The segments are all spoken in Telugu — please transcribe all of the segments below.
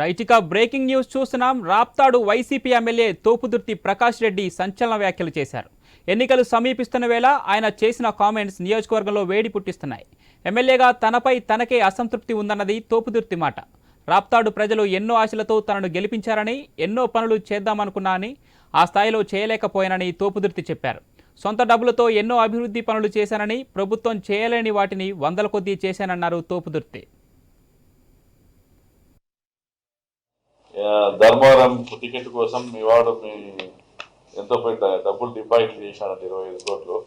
రైట్, ఇక బ్రేకింగ్ న్యూస్ చూస్తున్నాం. రాప్తాడు వైసీపీ ఎమ్మెల్యే తోపుదుర్తి ప్రకాష్ రెడ్డి సంచలన వ్యాఖ్యలు చేశారు. ఎన్నికలు సమీపిస్తున్న వేళ ఆయన చేసిన కామెంట్స్ నియోజకవర్గంలో వేడి పుట్టిస్తున్నాయి. ఎమ్మెల్యేగా తనపై తనకే అసంతృప్తి ఉందన్నది తోపుదుర్తి మాట. రాప్తాడు ప్రజలు ఎన్నో ఆశలతో తనను గెలిపించారని, ఎన్నో పనులు చేద్దామనుకున్నానని, ఆ స్థాయిలో చేయలేకపోయానని తోపుదుర్తి చెప్పారు. సొంత డబ్బులతో ఎన్నో అభివృద్ధి పనులు చేశానని, ప్రభుత్వం చేయలేని వాటిని వందల కొద్దీ చేశానన్నారు తోపుదుర్తి. ధర్మవరం టికెట్ కోసం మీ వాడు ఎంతో పెద్ద డబ్బులు డిపాజిట్ చేశాడంట, 25 కోట్లు.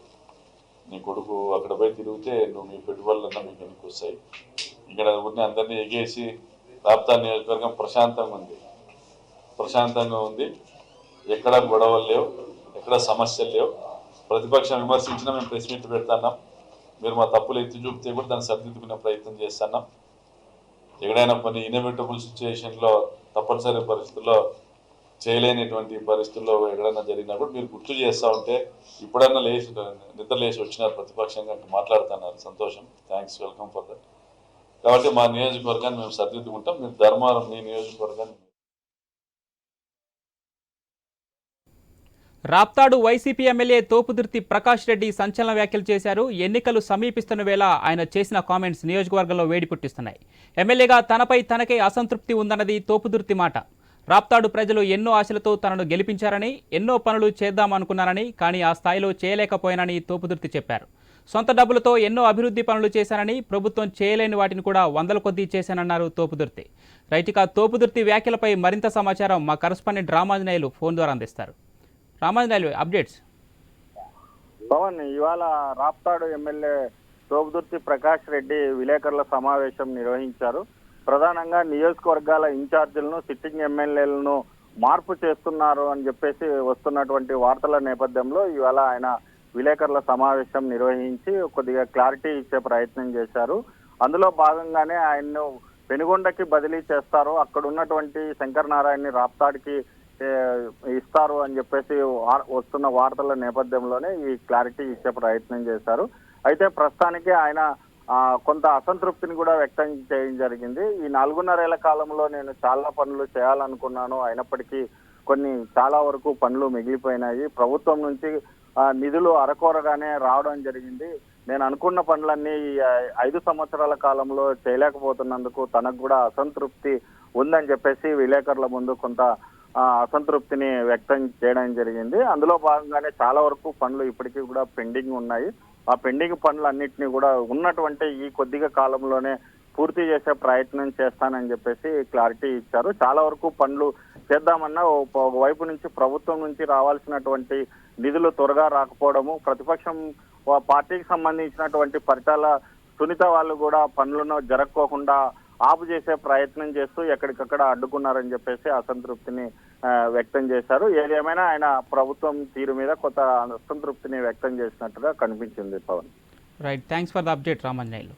నీ కొడుకు అక్కడ పోయి తిరిగితే నువ్వు మీ పెట్టుబడులన్నా మీకు ఎందుకు వస్తాయి? ఇక్కడ ఉన్న అందరినీ ఎగేసి రాప్తా నియోజకవర్గం ప్రశాంతంగా ఉంది. ఎక్కడ గొడవలు లేవు, ఎక్కడ సమస్యలు లేవు. ప్రతిపక్షం విమర్శించినా మేము ప్రెస్ మీట్ పెడుతున్నాం. మీరు మా తప్పులు ఎత్తి చూపితే కూడా దాన్ని సరిదిద్దుకునే ప్రయత్నం చేస్తున్నాం. ఎక్కడైనా కొన్ని ఇన్ఎవిటబుల్ సిచ్యువేషన్లో, తప్పనిసరి పరిస్థితుల్లో, చేయలేనిటువంటి పరిస్థితుల్లో ఎక్కడైనా జరిగినా కూడా మీరు గుర్తు చేస్తూ ఉంటే ఇప్పుడన్నా నిద్ర లేచి వచ్చినారు, ప్రతిపక్షంగా మాట్లాడుతున్నారు. సంతోషం, థ్యాంక్స్, వెల్కమ్ ఫర్ దట్. కాబట్టి మా నియోజకవర్గాన్ని మేము సరిదిద్దుకుంటాం. మీరు ధర్మవరం మీ నియోజకవర్గాన్ని. రాప్తాడు వైసీపీ ఎమ్మెల్యే తోపుదుర్తి ప్రకాష్ రెడ్డి సంచలన వ్యాఖ్యలు చేశారు. ఎన్నికలు సమీపిస్తున్న వేళ ఆయన చేసిన కామెంట్స్ నియోజకవర్గంలో వేడి పుట్టిస్తున్నాయి. ఎమ్మెల్యేగా తనపై తనకే అసంతృప్తి ఉందన్నది తోపుదుర్తి మాట. రాప్తాడు ప్రజలు ఎన్నో ఆశలతో తనను గెలిపించారని, ఎన్నో పనులు చేద్దామనుకున్నారని, కానీ ఆ స్థాయిలో చేయలేకపోయానని తోపుదుర్తి చెప్పారు. సొంత డబ్బులతో ఎన్నో అభివృద్ధి పనులు చేశానని, ప్రభుత్వం చేయలేని వాటిని కూడా వందల కొద్దీ చేశానన్నారు తోపుదుర్తి. రైట్, ఇక తోపుదుర్తి వ్యాఖ్యలపై మరింత సమాచారం మా కరస్పాండెంట్ రామాంజనేయులు ఫోన్ ద్వారా అందిస్తారు. రామాంజనేయులు, అప్డేట్స్. పవన్, ఇవాళ రాప్తాడు ఎమ్మెల్యే తోపుదుర్తి ప్రకాష్ రెడ్డి విలేకరుల సమావేశం నిర్వహించారు. ప్రధానంగా నియోజకవర్గాల ఇన్ఛార్జీలను, సిట్టింగ్ ఎమ్మెల్యేలను మార్పు చేస్తున్నారు అని చెప్పేసి వస్తున్నటువంటి వార్తల నేపథ్యంలో ఇవాళ ఆయన విలేకరుల సమావేశం నిర్వహించి కొద్దిగా క్లారిటీ ఇచ్చే ప్రయత్నం చేశారు. అందులో భాగంగానే ఆయన్ను పెనుగొండకి బదిలీ చేస్తారు, అక్కడ ఉన్నటువంటి శంకర్ నారాయణని రాప్తాడుకి ఇస్తారు అని చెప్పేసి వస్తున్న వార్తల నేపథ్యంలోనే ఈ క్లారిటీ ఇచ్చే ప్రయత్నం చేశారు. అయితే ప్రస్తుతానికి ఆయన కొంత అసంతృప్తిని కూడా వ్యక్తం చేయడం జరిగింది. ఈ 4.5 ఏళ్ల కాలంలో నేను చాలా పనులు చేయాలనుకున్నాను, అయినప్పటికీ చాలా వరకు పనులు మిగిలిపోయినాయి. ప్రభుత్వం నుంచి నిధులు అరకొరగానే రావడం జరిగింది. నేను అనుకున్న పనులన్నీ 5 సంవత్సరాల కాలంలో చేయలేకపోతున్నందుకు తనకు కూడా అసంతృప్తి ఉందని చెప్పేసి విలేకరుల ముందు కొంత అసంతృప్తిని వ్యక్తం చేయడం జరిగింది. అందులో భాగంగానే చాలా వరకు పనులు ఇప్పటికీ కూడా పెండింగ్ ఉన్నాయి. ఆ పెండింగ్ పనులన్నింటినీ కూడా ఉన్నటువంటి ఈ కొద్దిగా కాలంలోనే పూర్తి చేసే ప్రయత్నం చేస్తానని చెప్పేసి క్లారిటీ ఇచ్చారు. చాలా వరకు పనులు చేద్దామన్నా ఒకవైపు నుంచి ప్రభుత్వం నుంచి రావాల్సినటువంటి నిధులు త్వరగా రాకపోవడము, ప్రతిపక్షం పార్టీకి సంబంధించినటువంటి పరిటాల సునీత వాళ్ళు కూడా పనులను జరగకోకుండా ఆపు చేసే ప్రయత్నం చేస్తూ ఎక్కడికక్కడ అడ్డుకున్నారని చెప్పేసి అసంతృప్తిని వ్యక్తం చేశారు. ఏదేమైనా ఆయన ప్రభుత్వం తీరు మీద కొంత అసంతృప్తిని వ్యక్తం చేసినట్టుగా కనిపించింది. Pawan, right, thanks for the update Ramanjaneyulu.